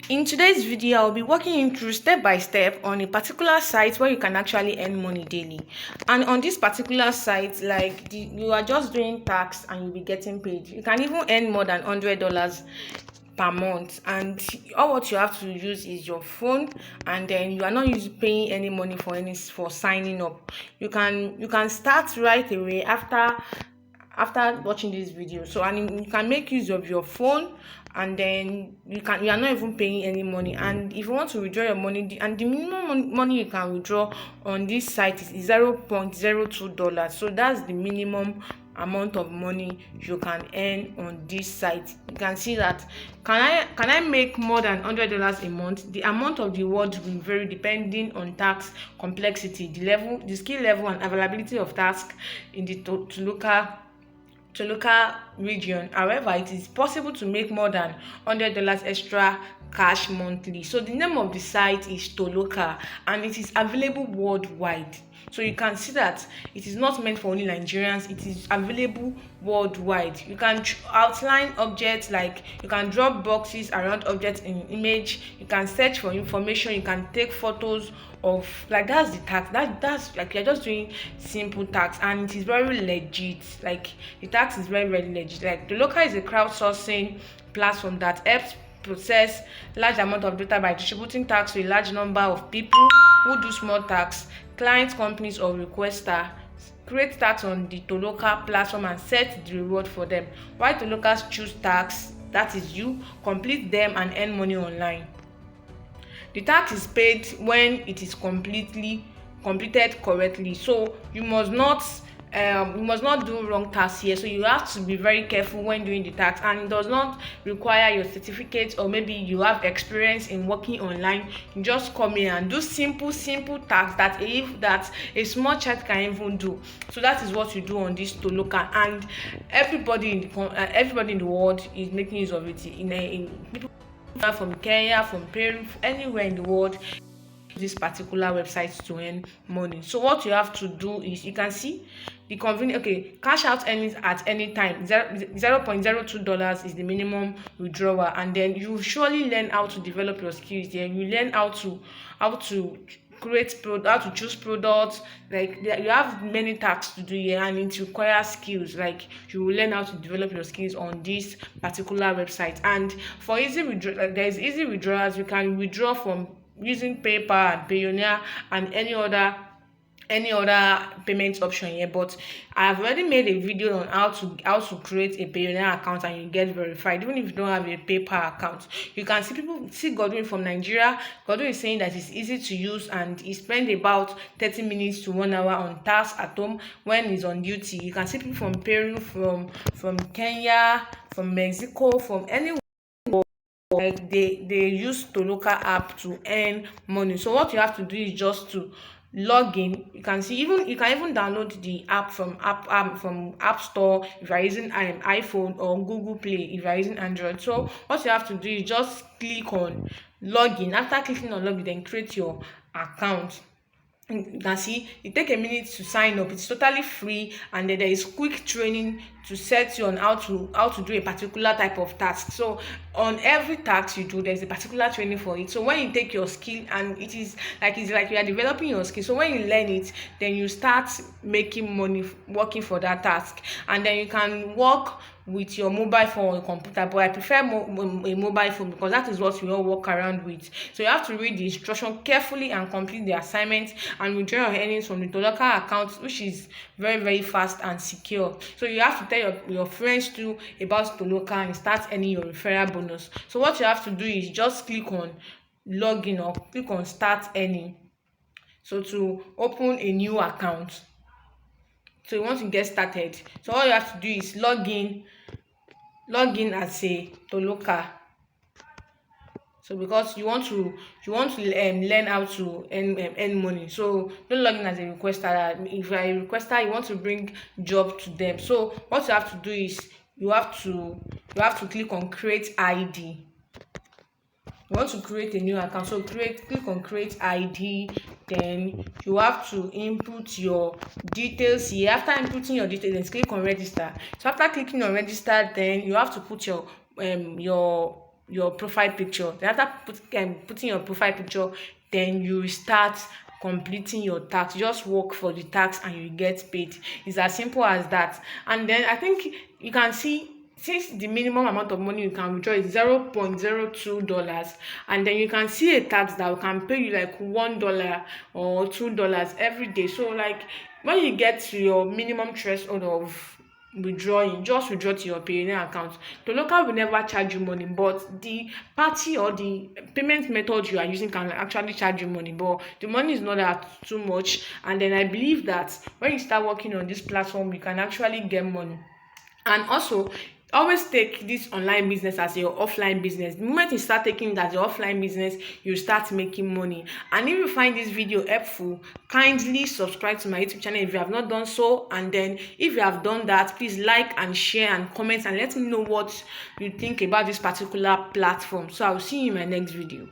In today's video, I'll be walking you through step by step on a particular site where you can actually earn money daily. And on this particular site, you are just doing tax and you'll be getting paid. You can even earn more than $100 per month, and all what you have to use is your phone, and then you are not paying any money for signing up. You can start right away after watching this video. So, and you can make use of your phone, and then you are not even paying any money. And if you want to withdraw your money, the minimum money you can withdraw on this site is $0.02. So that's the minimum amount of money you can earn on this site. You can see that can I make more than $100 a month? The amount of the reward will vary depending on tax complexity, the skill level, and availability of task in the local region. However, it is possible to make more than $100 extra cash monthly. So the name of the site is Toloka, and it is available worldwide. So you can see that it is not meant for only Nigerians. It is available worldwide. You can outline objects, like you can drop boxes around objects in image. You can search for information. You can take photos of, like, that's the tax. That's like you're just doing simple tax, and it is very legit. Like, the tax is very, very legit. Like, the local is a crowdsourcing platform that helps process large amount of data by distributing tax to a large number of people who do small tax. Clients, companies, or requester create tax on the Toloka platform and set the reward for them. Why Tolokas choose tax, that is, you complete them and earn money online. The tax is paid when it is completed correctly. So you must not do wrong tax here. So you have to be very careful when doing the tax, and it does not require your certificate, or maybe you have experience in working online. You just come in and do simple tax that a small child can even do. So that is what you do on this Toloka, and everybody in the world is making use of it. In people from Kenya, from Peru, anywhere in the world, this particular website to earn money. So what you have to do is, you can see the convenient, cash out earnings at any time. $0.02 is the minimum withdrawal, and then you surely learn how to develop your skills there. You learn how to how to choose products. Like, you have many tasks to do here, and it requires skills. Like, you will learn how to develop your skills on this particular website. And for easy withdrawal, there is easy withdrawals. You can withdraw from using PayPal and PAYONEER and any other payment option here. But I have already made a video on how to create a PAYONEER account and you get verified, even if you don't have a PayPal account. You can see Godwin from Nigeria. Godwin is saying that it's easy to use, and he spent about 30 minutes to 1 hour on task at home when he's on duty. You can see people from Peru, from Kenya, from Mexico, from anywhere. Like, they use Toloka app to earn money. So what you have to do is just to log in. You can even download the app from App Store if you are using iPhone, or Google Play if you are using Android. So what you have to do is just click on login. After clicking on login, then create your account. You can see it take a minute to sign up. It's totally free, and then there is quick training to set you on how to do a particular type of task. So on every task you do, there's a particular training for it. So when you take your skill, and it's like you are developing your skill. So when you learn it, then you start making money working for that task, and then you can work with your mobile phone or computer. But I prefer a mobile phone, because that is what we all walk around with. So you have to read the instruction carefully and complete the assignment, and withdraw your earnings from the Toloka account, which is very, very fast and secure. So you have to tell your friends too about Toloka and start earning your referral bonus. So what you have to do is just click on login or click on start earning. So to open a new account, so you want to get started. So all you have to do is log in as a Toloka. So because you want to learn how to earn money. So don't log in as a requester. If you are a requester, you want to bring job to them. So what you have to do is you have to click on create ID. You want to create a new account, so click on create ID. Then you have to input your details here. After inputting your details, then click on register. So after clicking on register, then you have to put your your profile picture. Then after putting your profile picture, then you start completing your tax. Just work for the tax and you get paid. It's as simple as that. And then I think you can see, since the minimum amount of money you can withdraw is $0.02, and then you can see a tax that can pay you like $1 or $2 every day. So like when you get to your minimum threshold of withdrawing, just withdraw to your Payoneer account. The local will never charge you money, but the party or the payment method you are using can actually charge you money, but the money is not that too much. And then I believe that when you start working on this platform, you can actually get money. And also, always take this online business as your offline business. The moment you start taking it as your offline business, you start making money. And if you find this video helpful, kindly subscribe to my YouTube channel if you have not done so. And then if you have done that, please like and share and comment and let me know what you think about this particular platform. So I will see you in my next video.